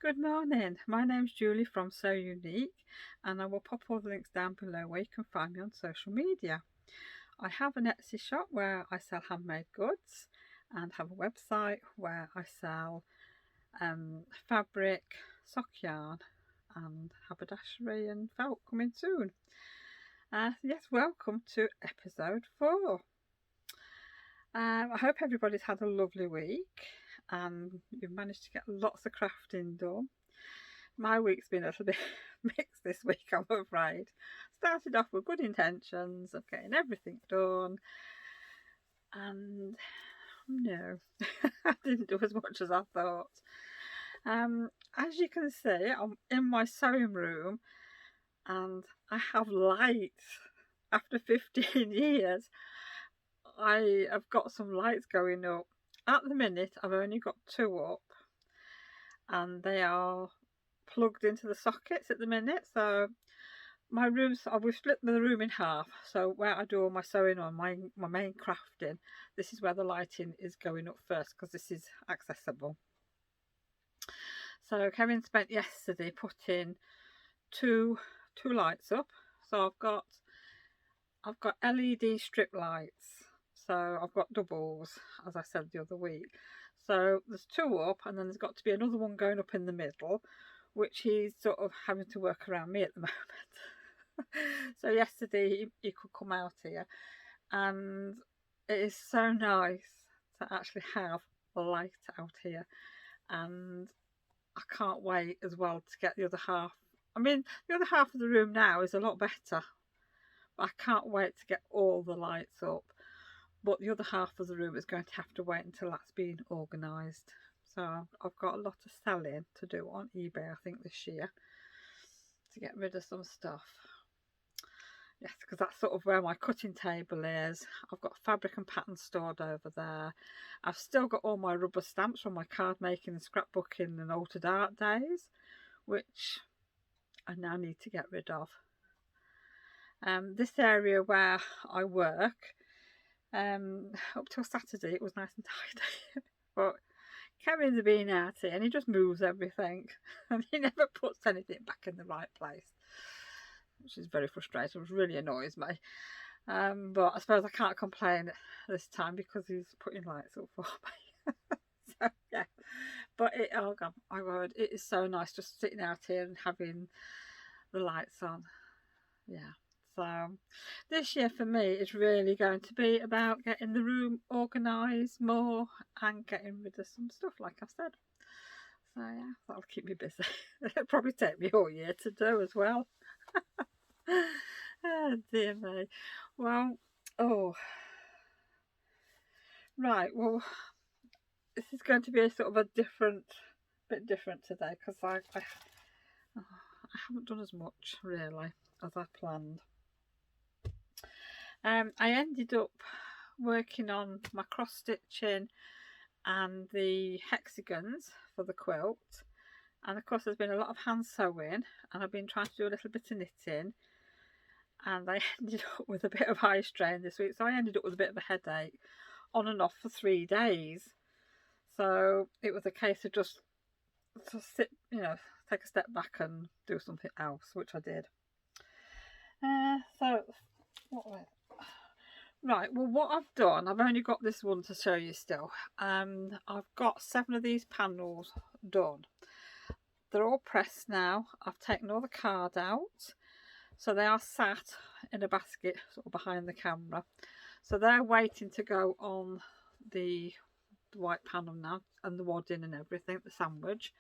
Good morning, my name's Julie from So Unique, and I will pop all the links down below where you can find me on social media. I have an Etsy shop where I sell handmade goods and have a website where I sell fabric, sock yarn and haberdashery and felt coming soon. Yes, welcome to episode 4. I hope everybody's had a lovely week and you've managed to get lots of crafting done. My week's been a little bit mixed this week, I'm afraid. Started off with good intentions of getting everything done, and no, I didn't do as much as I thought. As you can see, I'm in my sewing room and I have lights. After 15 years, I have got some lights going up. At the minute, I've only got 2 up, and they are plugged into the sockets at the minute. So my rooms, we've split the room in half. So where I do all my sewing on, my main crafting, this is where the lighting is going up first because this is accessible. So Kevin spent yesterday putting two lights up. So I've got LED strip lights. So I've got doubles, as I said the other week. So there's 2 up, and then there's got to be another one going up in the middle, which he's sort of having to work around me at the moment. So yesterday he could come out here, and it is so nice to actually have a light out here, and I can't wait as well to get the other half. I mean, the other half of the room now is a lot better, but I can't wait to get all the lights up. But the other half of the room is going to have to wait until that's been organised. So I've got a lot of selling to do on eBay, I think, this year to get rid of some stuff. Yes, because that's sort of where my cutting table is. I've got fabric and pattern stored over there. I've still got all my rubber stamps from my card making and scrapbooking and altered art days, which I now need to get rid of. This area where I work, up till Saturday it was nice and tidy, but Kevin's been out here and he just moves everything and he never puts anything back in the right place, which is very frustrating, which really annoys me. But I suppose I can't complain this time because he's putting lights up for me. So yeah, but oh god, my word, it is so nice just sitting out here and having the lights on. Yeah. So this year for me is really going to be about getting the room organised more and getting rid of some stuff, like I've said. So yeah, that'll keep me busy. It'll probably take me all year to do as well. Oh dear me. Well, right, well, this is going to be a sort of a bit different today because I haven't done as much really as I planned. I ended up working on my cross stitching and the hexagons for the quilt, and of course there's been a lot of hand sewing and I've been trying to do a little bit of knitting, and I ended up with a bit of eye strain this week, so I ended up with a bit of a headache on and off for 3 days. So it was a case of just to sit, take a step back and do something else, which I did. So what was it? Right, well, what I've done, I've only got this one to show you still. I've got 7 of these panels done. They're all pressed now. I've taken all the card out. So they are sat in a basket sort of behind the camera. So they're waiting to go on the white panel now, and the wadding and everything, the sandwich.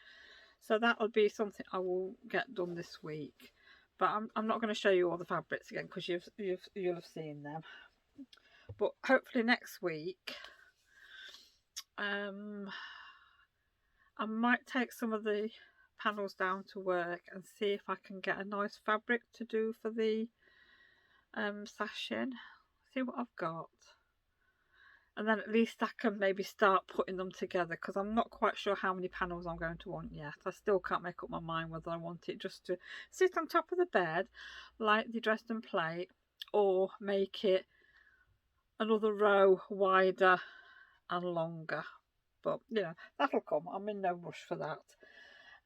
So that'll be something I will get done this week. But I'm not going to show you all the fabrics again because you'll have seen them. But hopefully next week, I might take some of the panels down to work and see if I can get a nice fabric to do for the sashing. See what I've got. And then at least I can maybe start putting them together, because I'm not quite sure how many panels I'm going to want yet. I still can't make up my mind whether I want it just to sit on top of the bed like the Dresden plate, or make it another row wider and longer. But that'll come. I'm in no rush for that.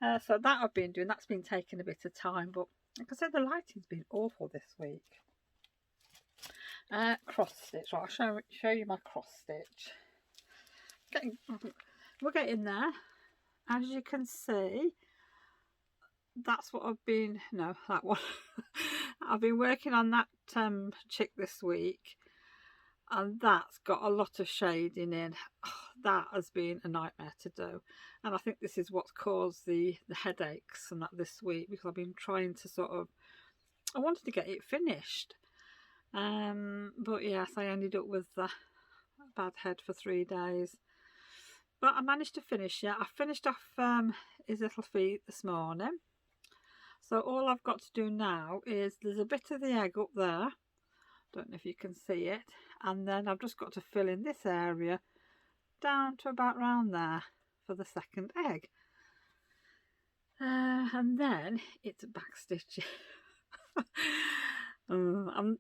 So that I've been doing, that's been taking a bit of time, but like I said, the lighting's been awful this week. Cross stitch, right, I'll show you my cross stitch. We're getting there. As you can see, that's what I've been, no, that one. I've been working on that chick this week, and that's got a lot of shading in. Oh, that has been a nightmare to do, and I think this is what's caused the headaches and that this week, because I've been trying to sort of, I wanted to get it finished, but yes, I ended up with a bad head for 3 days. But I managed to finish it. I finished off his little feet this morning. So all I've got to do now is, there's a bit of the egg up there. Don't know if you can see it. And then I've just got to fill in this area down to about round there for the second egg. And then it's back stitching. I'm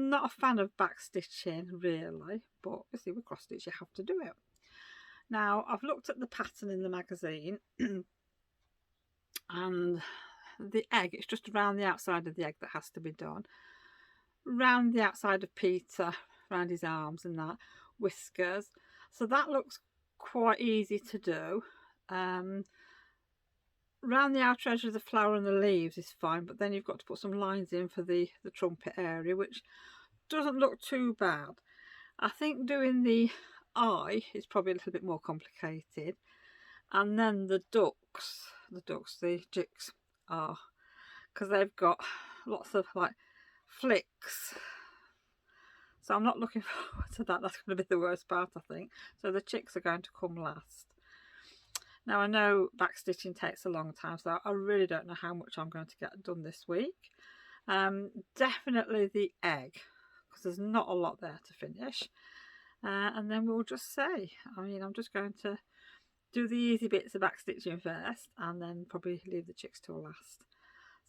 not a fan of back stitching really, but obviously with cross stitch you have to do it. Now I've looked at the pattern in the magazine and the egg, it's just around the outside of the egg that has to be done. Round the outside of Peter, around his arms and that, whiskers. So that looks quite easy to do. Round the outer edge of the flower and the leaves is fine, but then you've got to put some lines in for the trumpet area, which doesn't look too bad. I think doing the eye is probably a little bit more complicated, and then the chicks are, because they've got lots of like flicks, so I'm not looking forward to that. That's going to be the worst part, I think. So the chicks are going to come last. Now I know back stitching takes a long time, so I really don't know how much I'm going to get done this week. Definitely the egg, because there's not a lot there to finish. And then we'll just see. I mean, I'm just going to do the easy bits of back stitching first, and then probably leave the chicks till last.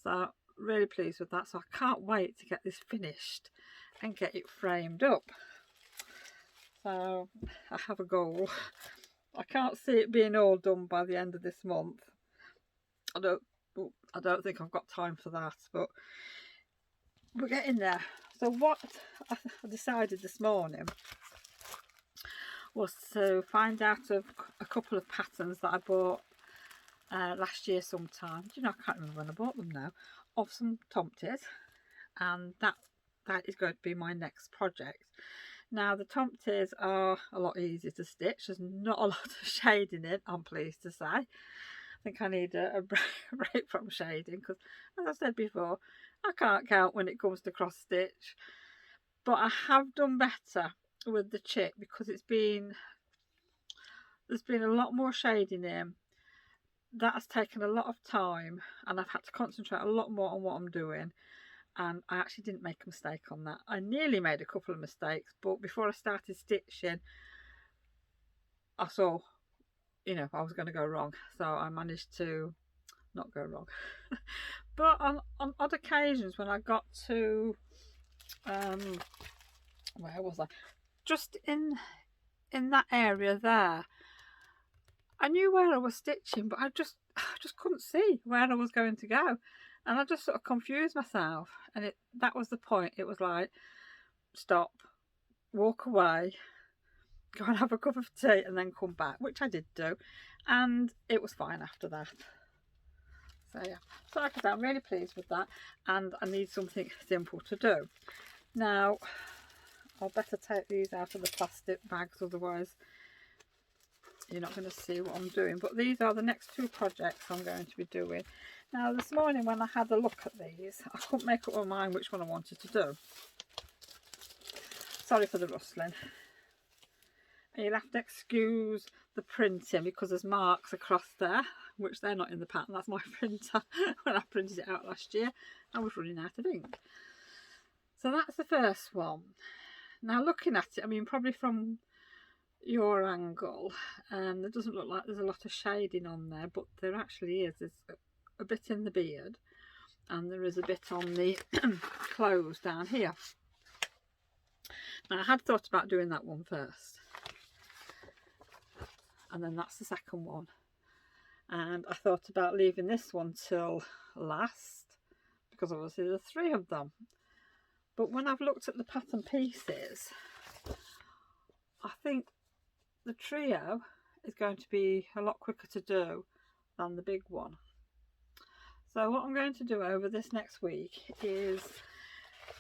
So really pleased with that. So I can't wait to get this finished and get it framed up. So I have a goal. I can't see it being all done by the end of this month. I don't think I've got time for that, but we're getting there. So what I decided this morning was to find out of a couple of patterns that I bought last year sometime. You know, I can't remember when I bought them now, of some tomties, and that is going to be my next project. Now the tomties are a lot easier to stitch. There's not a lot of shading in, I'm pleased to say. I think I need a break from shading, because as I said before, I can't count when it comes to cross stitch. But I have done better with the chick, because there's been a lot more shading in. That has taken a lot of time, and I've had to concentrate a lot more on what I'm doing, and I actually didn't make a mistake on that. I nearly made a couple of mistakes, but before I started stitching I saw, you know, I was going to go wrong, so I managed to not go wrong. But on odd occasions, when I got to where was I, just in that area there, I knew where I was stitching, but I just couldn't see where I was going to go, and I just sort of confused myself. And that was the point. It was like, stop, walk away, go and have a cup of tea, and then come back, which I did do, and it was fine after that. So yeah, so like I said, I'm really pleased with that, and I need something simple to do. Now I'll better take these out of the plastic bags, otherwise you're not going to see what I'm doing. But these are the next two projects I'm going to be doing. Now this morning when I had a look at these, I couldn't make up my mind which one I wanted to do. Sorry for the rustling. And you'll have to excuse the printing, because there's marks across there, which they're not in the pattern. That's my printer. When I printed it out last year, I was running out of ink. So that's the first one. Now looking at it, I mean, probably from your angle, there doesn't look like there's a lot of shading on there, but there actually is. There's a bit in the beard, and there is a bit on the clothes down here. Now I had thought about doing that one first, and then that's the second one. and I thought about leaving this one till last because obviously there's 3 of them. But when I've looked at the pattern pieces, I think the trio is going to be a lot quicker to do than the big one. So what I'm going to do over this next week is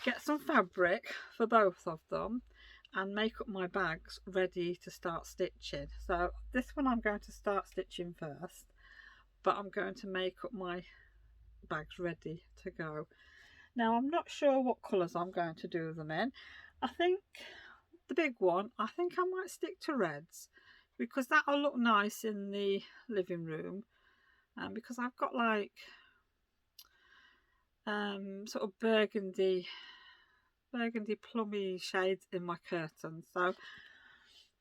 get some fabric for both of them and make up my bags ready to start stitching. So this one I'm going to start stitching first, but I'm going to make up my bags ready to go. Now I'm not sure what colours I'm going to do them in. I think the big one, I think I might stick to reds because that'll look nice in the living room, and because I've got like sort of burgundy plummy shades in my curtains. So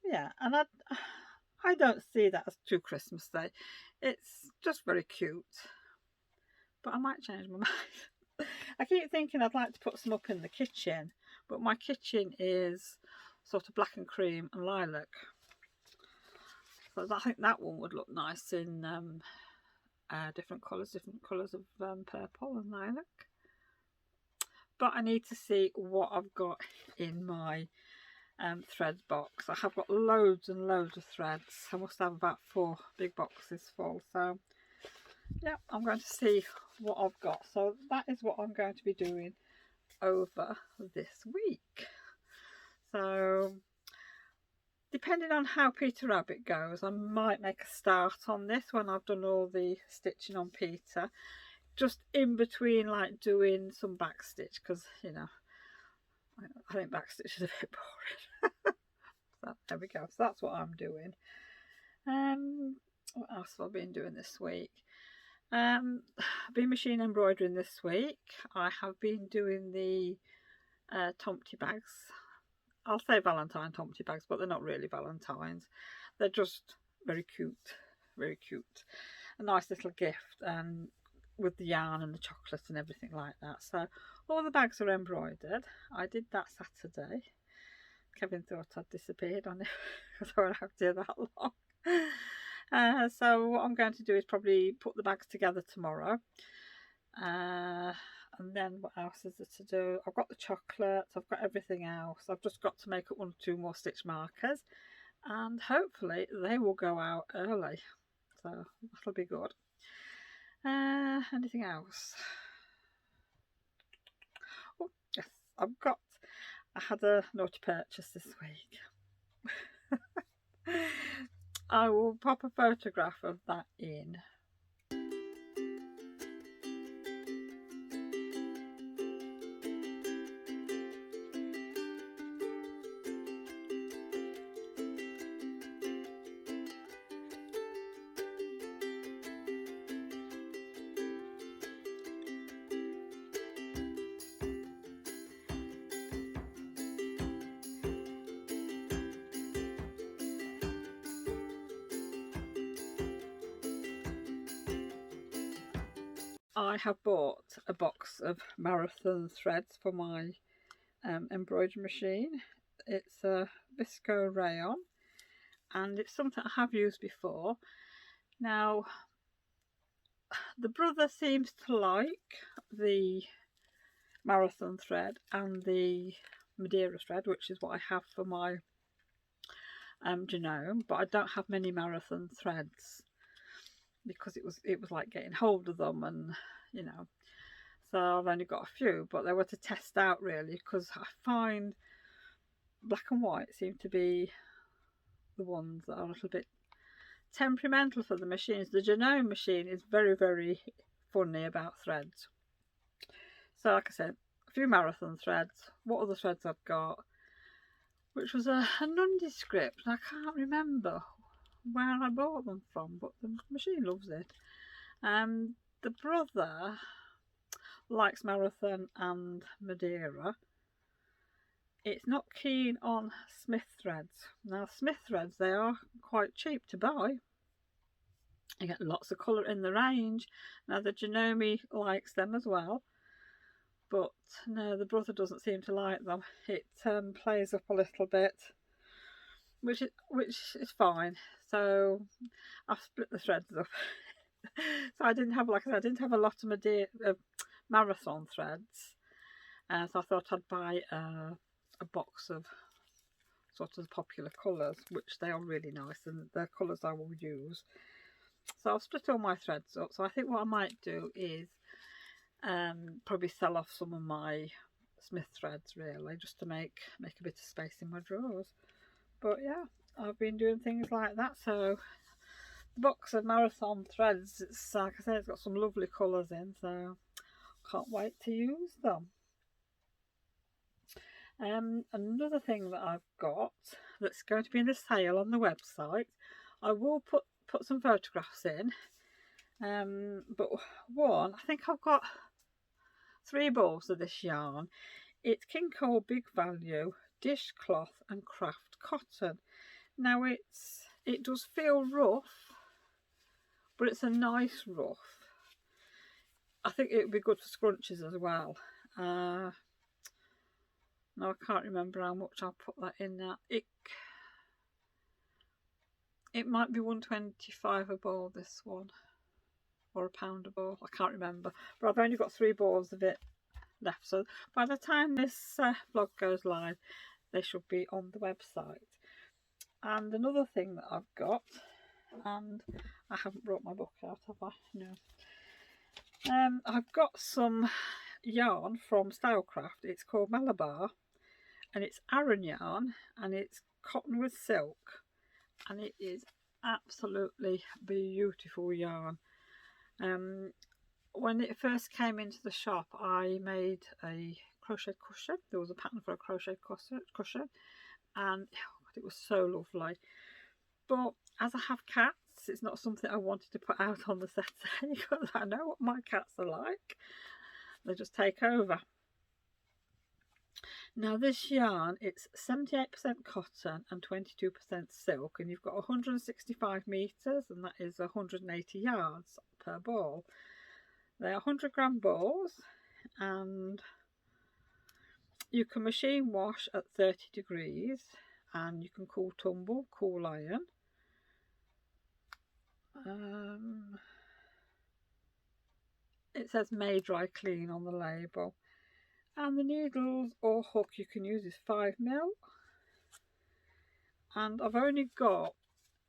yeah, and I don't see that as too Christmassy. It's just very cute, but I might change my mind. I keep thinking I'd like to put some up in the kitchen, but my kitchen is sort of black and cream and lilac, so I think that one would look nice in different colours of purple and lilac. But I need to see what I've got in my thread box. I have got loads and loads of threads. I must have about 4 big boxes full. So yeah, I'm going to see what I've got. So that is what I'm going to be doing over this week. So depending on how Peter Rabbit goes, I might make a start on this when I've done all the stitching on Peter, just in between like doing some backstitch, because you know I think backstitch is a bit boring. So there we go. So that's what I'm doing. What else have I been doing this week? I've been machine embroidering this week. I have been doing the Tomty bags. I'll say Valentine Tomty bags, but they're not really Valentines. They're just very cute, very cute. A nice little gift, and with the yarn and the chocolate and everything like that. So all the bags are embroidered. I did that Saturday. Kevin thought I'd disappeared on it because I won't have to do that long. So what I'm going to do is probably put the bags together tomorrow. And then what else is there to do? I've got the chocolates, I've got everything else. I've just got to make up 1 or 2 more stitch markers, and hopefully they will go out early. So that'll be good. Anything else? Oh yes, I had a naughty purchase this week. I will pop a photograph of that in. I have bought a box of marathon threads for my embroidery machine. It's a visco rayon, and it's something I have used before. Now the brother seems to like the marathon thread and the Madeira thread, which is what I have for my genome, but I don't have many marathon threads because it was like getting hold of them, and you know, so I've only got a few, but they were to test out really, because I find black and white seem to be the ones that are a little bit temperamental for the machines. The genome machine is very, very funny about threads. So like I said, a few marathon threads. What other threads I've got, which was a nondescript, I can't remember where I bought them from, but the machine loves it. The brother likes marathon and Madeira. It's not keen on Smith threads. Now Smith threads, they are quite cheap to buy. You get lots of colour in the range. Now the Janome likes them as well, but no, the brother doesn't seem to like them. It plays up a little bit, which is fine. So I've split the threads up So I didn't have, like I said, I didn't have a lot of my marathon threads. So I thought I'd buy a box of sort of popular colours, which they are really nice and they're colours I will use. So I've split all my threads up. So I think what I might do is probably sell off some of my Smith threads, really, just to make a bit of space in my drawers. But yeah, I've been doing things like that. So the box of marathon threads, it's like I said, it's got some lovely colours in, so can't wait to use them. Another thing that I've got that's going to be in the sale on the website, I will put some photographs in, but one, I think I've got 3 balls of this yarn. It's King Cole Big Value dishcloth and craft cotton. Now it does feel rough, but it's a nice rough. I think it would be good for scrunchies as well. No, I can't remember how much I'll put that in now. It might be £1.25 a ball, this one, or £1 a ball. I can't remember, but I've only got 3 balls of it left. So by the time this vlog goes live, they should be on the website. And another thing that I've got, and I haven't brought my book out, have I? No. I've got some yarn from Stylecraft. It's called Malabar, and it's Aran yarn, and it's cotton with silk, and it is absolutely beautiful yarn. When it first came into the shop, I made a crochet cushion. There was a pattern for a crochet cushion, and it was so lovely. But as I have cats, it's not something I wanted to put out on the setting because I know what my cats are like. They just take over. Now this yarn, it's 78% cotton and 22% silk, and you've got 165 metres, and that is 180 yards per ball. They are 100-gram balls, and you can machine wash at 30 degrees, and you can cool tumble, cool iron. It says may dry clean on the label, and the needles or hook you can use is 5mm, and I've only got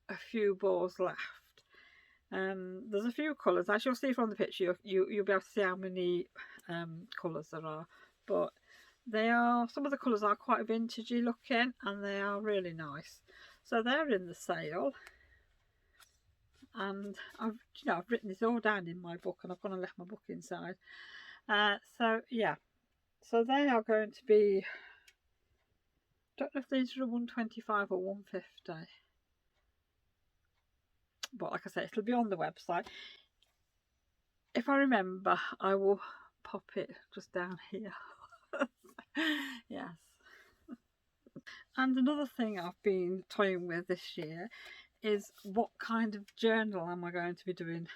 a few balls left. There's a few colours, as you'll see from the picture. You'll be able to see how many colours there are, but they are, some of the colours are quite vintagey looking, and they are really nice. So they're in the sale, and I've written this all down in my book, and I've gone and left my book inside. So yeah, so they are going to be, don't know if these are £1.25 or £1.50, but like I say, it'll be on the website. If I remember, I will pop it just down here. Yes. And another thing I've been toying with this year is what kind of journal am I going to be doing.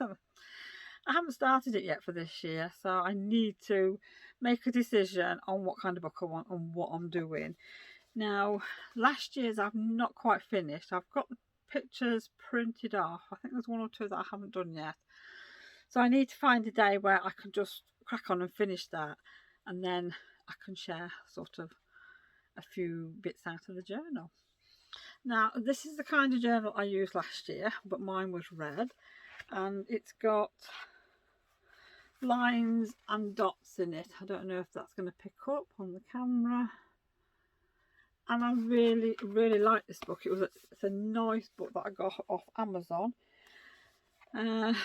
I haven't started it yet for this year, so I need to make a decision on what kind of book I want and what I'm doing. Now, last year's I've not quite finished. I've got the pictures printed off. I think there's 1 or 2 that I haven't done yet. So I need to find a day where I can just crack on and finish that, and then I can share sort of a few bits out of the journal. Now, this is the kind of journal I used last year, but mine was red, and it's got lines and dots in it. I don't know if that's going to pick up on the camera. And I really, really like this book. It's a nice book that I got off Amazon. They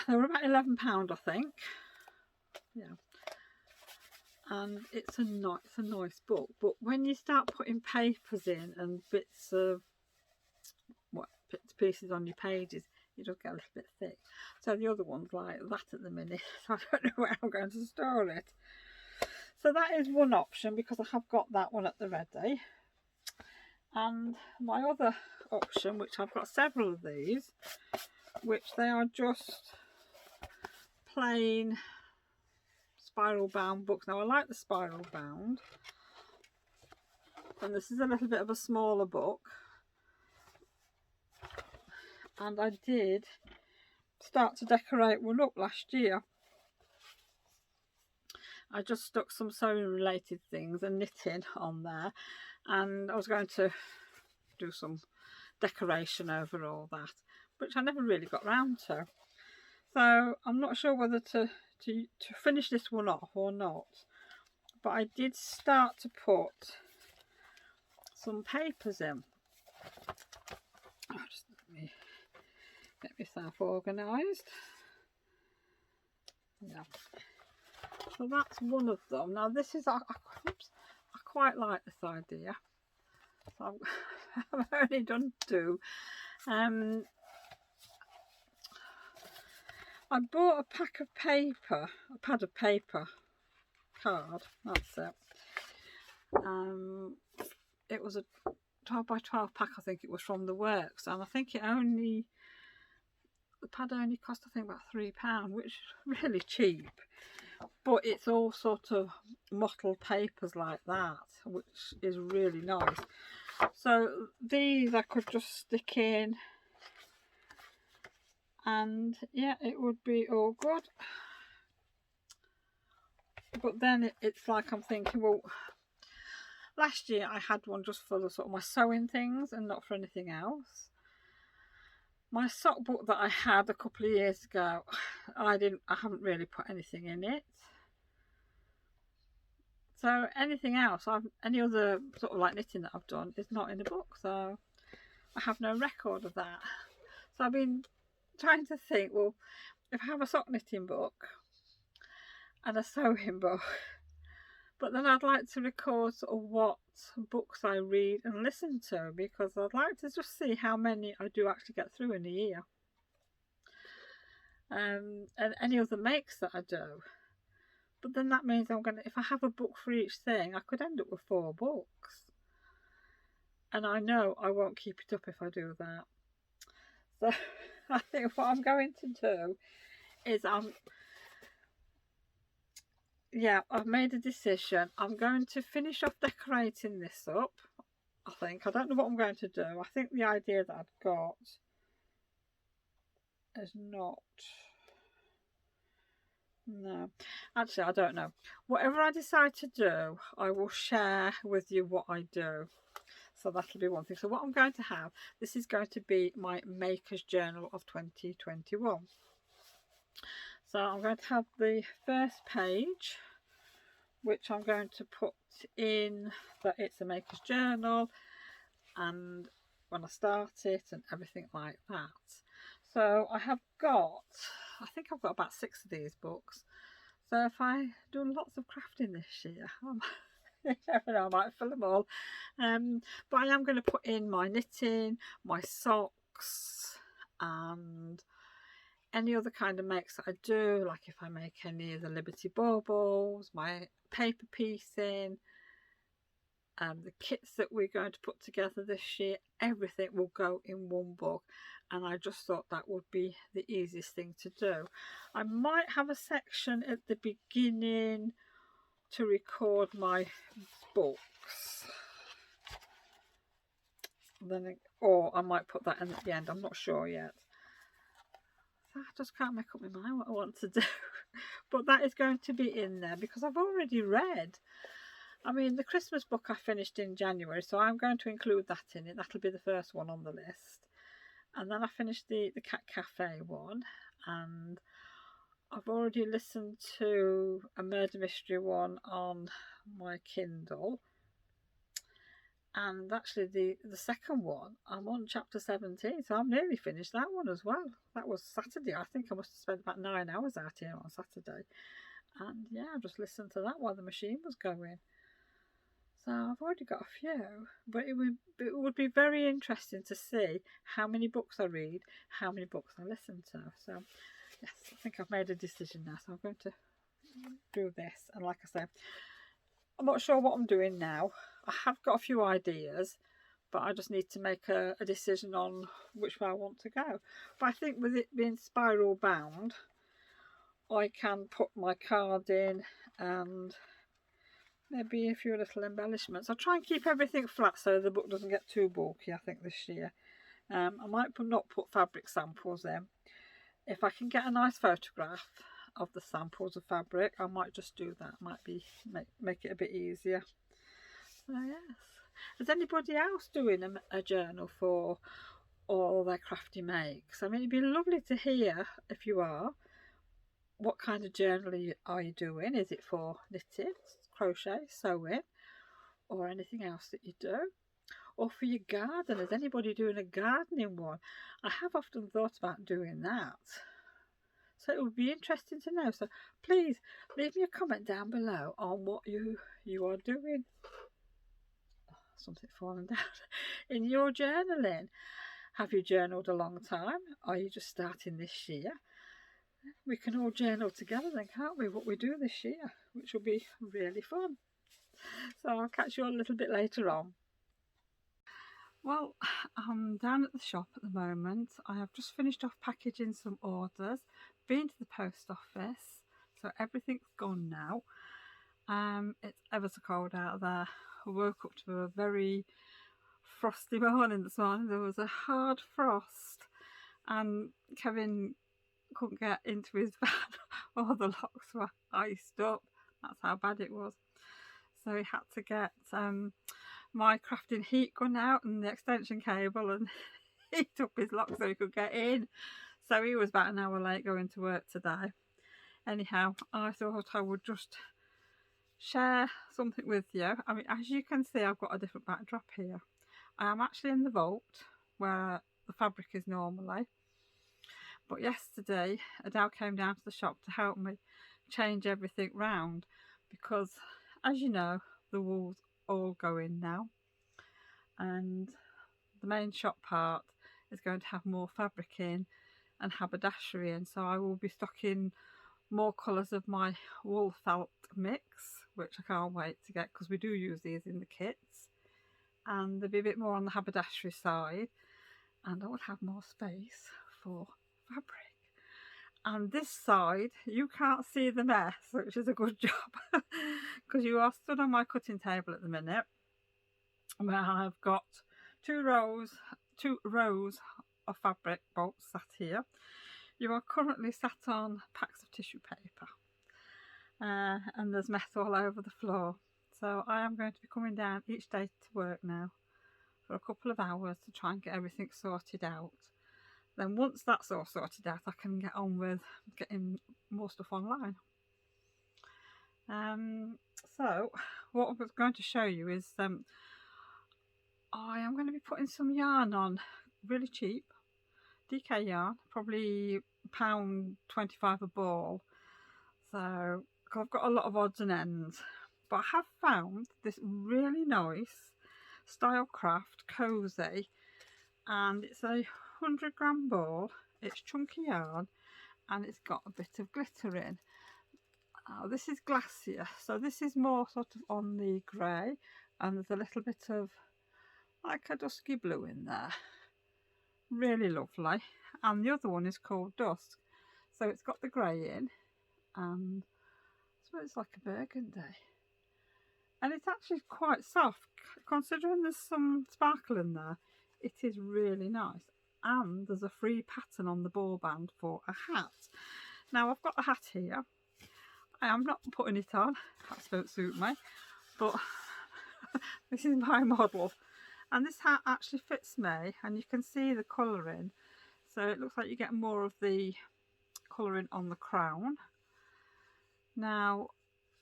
were about £11, I think. Yeah. And it's a nice book. But when you start putting papers in and bits of pieces on your pages, it does get a little bit thick. So the other one's like that at the minute. So I don't know where I'm going to store it. So that is one option, because I have got that one at the ready. And my other option, which I've got several of these, which they are just plain spiral bound books. Now I like the spiral bound, and this is a little bit of a smaller book, and I did start to decorate one up last year. I just stuck some sewing related things and knitting on there, and I was going to do some decoration over all that, which I never really got round to. So I'm not sure whether to finish this one off or not, but I did start to put some papers in. Just let me get myself organised. Yeah. So that's one of them. Now this is, I quite like this idea. So I've only done two. I bought a pack of paper, a pad of paper card, that's it. It was a 12 by 12 pack, I think it was, from the works, and I think the pad only cost, I think, about £3, which is really cheap. But it's all sort of mottled papers like that, which is really nice. So these I could just stick in, and yeah, it would be all good. But then it's like I'm thinking, well, last year I had one just for the sort of my sewing things and not for anything else. My sock book that I had a couple of years ago, I haven't really put anything in it. So anything else, any other sort of like knitting that I've done is not in the book, so I have no record of that. So I've been trying to think, well, if I have a sock knitting book and a sewing book, but then I'd like to record sort of what books I read and listen to, because I'd like to just see how many I do actually get through in a year. And any other makes that I do. But then that means if I have a book for each thing, I could end up with 4 books. And I know I won't keep it up if I do that. So I think what I'm going to do is I've made a decision. I'm going to finish off decorating this up, I think. I don't know what I'm going to do. I think the idea that I've got is not... No, actually I don't know. Whatever I decide to do, I will share with you what I do. So that'll be one thing. So what I'm going to have, this is going to be my Maker's Journal of 2021. So I'm going to have the first page, which I'm going to put in that it's a Maker's Journal and when I start it and everything like that. So I think I've got about 6 of these books. So if I do lots of crafting this year, I might fill them all. But I am going to put in my knitting, my socks, and any other kind of makes that I do, like if I make any of the Liberty baubles, my paper piecing, the kits that we're going to put together this year, everything will go in one book. And I just thought that would be the easiest thing to do. I might have a section at the beginning to record my books. Or I might put that in at the end, I'm not sure yet. I just can't make up my mind what I want to do. But that is going to be in there because I've already read. I mean, the Christmas book I finished in January, so I'm going to include that in it. That'll be the first one on the list. And then I finished the Cat Cafe one, and I've already listened to a murder mystery one on my Kindle. And actually the second one, I'm on chapter 17, so I'm nearly finished that one as well. That was Saturday. I think I must have spent about 9 hours out here on Saturday. And yeah, I just listened to that while the machine was going. So I've already got a few, but it would be very interesting to see how many books I read, how many books I listen to. So yes, I think I've made a decision now, so I'm going to do this. And like I said, I'm not sure what I'm doing now. I have got a few ideas, but I just need to make a decision on which way I want to go. But I think with it being spiral bound, I can put my card in and maybe a few little embellishments. I'll try and keep everything flat so the book doesn't get too bulky, I think, this year. I might not put fabric samples in. if I can get a nice photograph of the samples of fabric, I might just do that. Might be make it a bit easier. So yes, is anybody else doing a journal for all their crafty makes? I mean, it'd be lovely to hear if you are. What kind of journal are you doing? Is it for knitting, crochet, sewing, or anything else that you do? Or for your garden, is anybody doing a gardening one? I have often thought about doing that. So it would be interesting to know. So please leave me a comment down below on what you are doing. Oh, something falling down in your journaling. Have you journaled a long time? Are you just starting this year? We can all journal together then, can't we, what we do this year, which will be really fun. So I'll catch you all a little bit later on. Well, I'm down at the shop at the moment. I have just finished off packaging some orders, been to the post office, so everything's gone now. It's ever so cold out there. I woke up to a very frosty morning this morning. There was a hard frost and Kevin couldn't get into his van. All the locks were iced up. That's how bad it was. So he had to get my crafting heat gun out and the extension cable and heat up his lock so he could get in. So he was about an hour late going to work today. Anyhow, I thought I would just share something with you. I mean, as you can see, I've got a different backdrop here. I am actually in the vault where the fabric is normally. But yesterday, Adele came down to the shop to help me change everything round because, as you know, the wool's all going now. And the main shop part is going to have more fabric in and haberdashery in. So I will be stocking more colours of my wool felt mix, which I can't wait to get because we do use these in the kits. And there'll be a bit more on the haberdashery side. And I will have more space for fabric. And this side, you can't see the mess, which is a good job because you are stood on my cutting table at the minute where I've got two rows of fabric bolts sat here. You are currently sat on packs of tissue paper and there's mess all over the floor. So I am going to be coming down each day to work now for a couple of hours to try and get everything sorted out. Then once that's all sorted out, I can get on with getting more stuff online. So what I was going to show you is I am going to be putting some yarn on, really cheap, DK yarn, probably £1.25 a ball. So I've got a lot of odds and ends, but I have found this really nice Stylecraft cozy, and it's a 100-gram ball. It's chunky yarn and it's got a bit of glitter in. This is Glacier, so this is more sort of on the grey and there's a little bit of like a dusky blue in there. Really lovely. And the other one is called Dusk, so it's got the grey in and so it's like a burgundy. And it's actually quite soft, considering there's some sparkle in there. It is really nice. And there's a free pattern on the ball band for a hat. Now I've got the hat here. I am not putting it on. Hats don't suit me. But this is my model. And this hat actually fits me. And you can see the colouring. So it looks like you get more of the colouring on the crown. Now,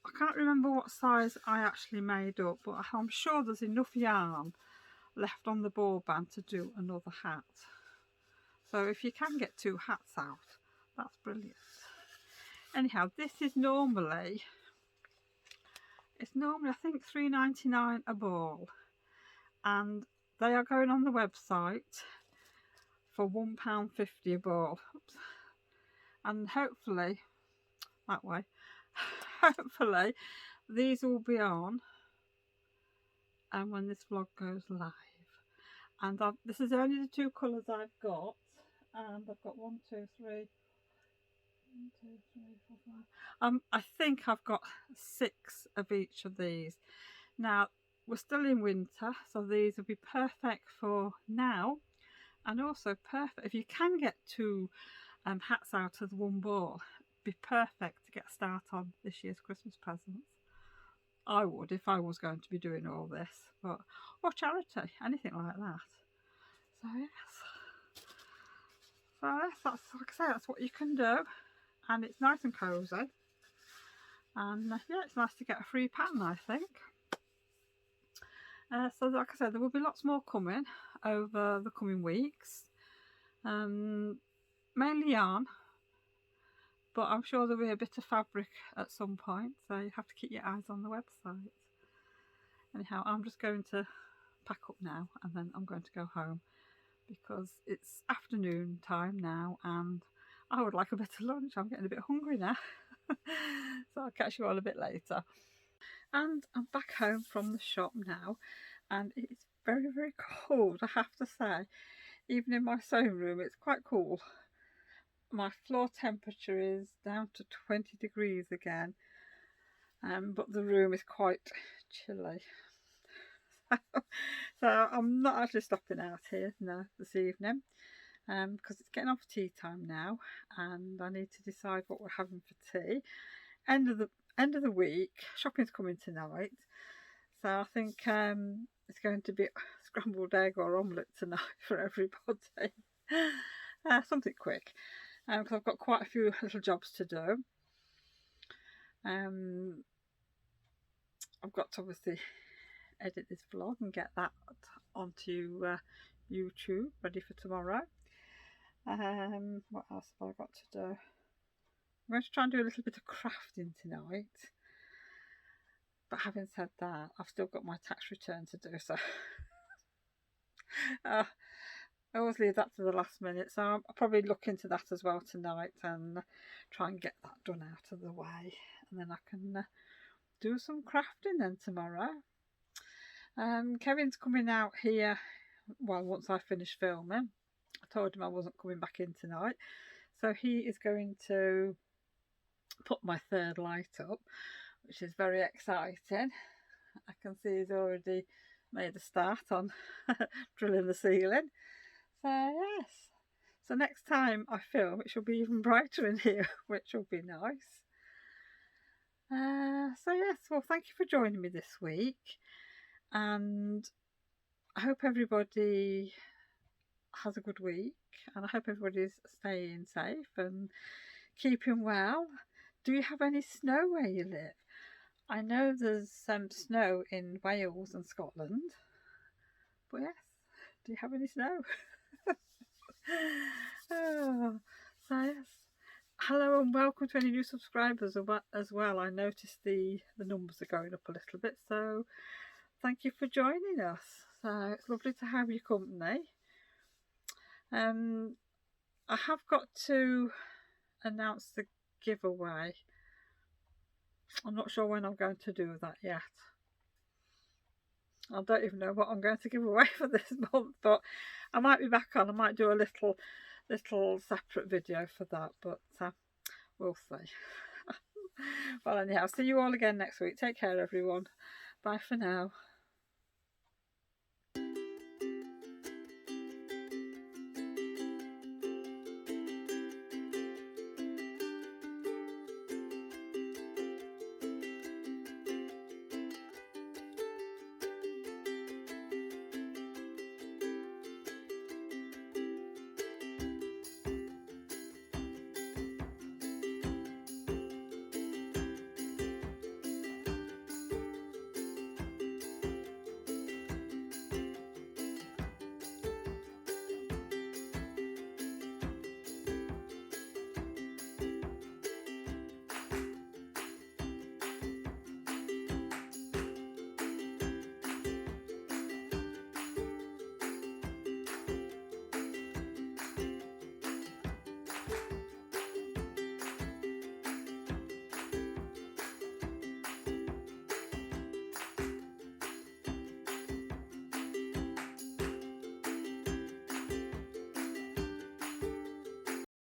I can't remember what size I actually made up, but I'm sure there's enough yarn left on the ball band to do another hat. So if you can get two hats out, that's brilliant. Anyhow, this is normally, I think £3.99 a ball, and they are going on the website for £1.50 a ball. Oops. And hopefully, that way, hopefully these will be on and when this vlog goes live. And this is only the two colours I've got, and I've got 1, 2, 3, 1, 2, 3, 4, 5. I think I've got 6 of each of these. Now we're still in winter, so these will be perfect for now, and also perfect if you can get two hats out as one ball. Be perfect to get a start on this year's Christmas presents. I would if I was going to be doing all this, but or charity, anything like that. So yes, that's like I say, that's what you can do, and it's nice and cosy. And yeah, it's nice to get a free pattern, I think. So like I said, there will be lots more coming over the coming weeks. Mainly yarn, but I'm sure there'll be a bit of fabric at some point, so you have to keep your eyes on the website. Anyhow, I'm just going to pack up now, and then I'm going to go home because it's afternoon time now and I would like a bit of lunch. I'm getting a bit hungry now. So I'll catch you all a bit later. And I'm back home from the shop now, and it's very, very cold, I have to say. Even in my sewing room, it's quite cool. My floor temperature is down to 20 degrees again, but the room is quite chilly. So I'm not actually stopping out here this evening, because it's getting off tea time now, and I need to decide what we're having for tea. End of the week, shopping's coming tonight, so I think it's going to be scrambled egg or omelette tonight for everybody. Something quick, because I've got quite a few little jobs to do. I've got to obviously edit this vlog and get that onto YouTube ready for tomorrow. What else have I got to do? I'm going to try and do a little bit of crafting tonight, but having said that, I've still got my tax return to do, so I always leave that to the last minute, so I'll probably look into that as well tonight and try and get that done out of the way, and then I can do some crafting then tomorrow. Kevin's coming out here, well, once I finish filming. I told him I wasn't coming back in tonight, so he is going to put my third light up, which is very exciting. I can see he's already made a start on drilling the ceiling. So yes, so next time I film it shall be even brighter in here, which will be nice. So yes, well, thank you for joining me this week, and I hope everybody has a good week, and I hope everybody's staying safe and keeping well. Do you have any snow where you live? I know there's some snow in Wales and Scotland, but yes, do you have any snow? Oh, so yes, hello and welcome to any new subscribers as well. I noticed the numbers are going up a little bit, so thank you for joining us. So it's lovely to have your company. I have got to announce the giveaway. I'm not sure when I'm going to do that yet. I don't even know what I'm going to give away for this month, but I might be back on. I might do a little separate video for that, but we'll see. Well, anyhow, see you all again next week. Take care, everyone. Bye for now.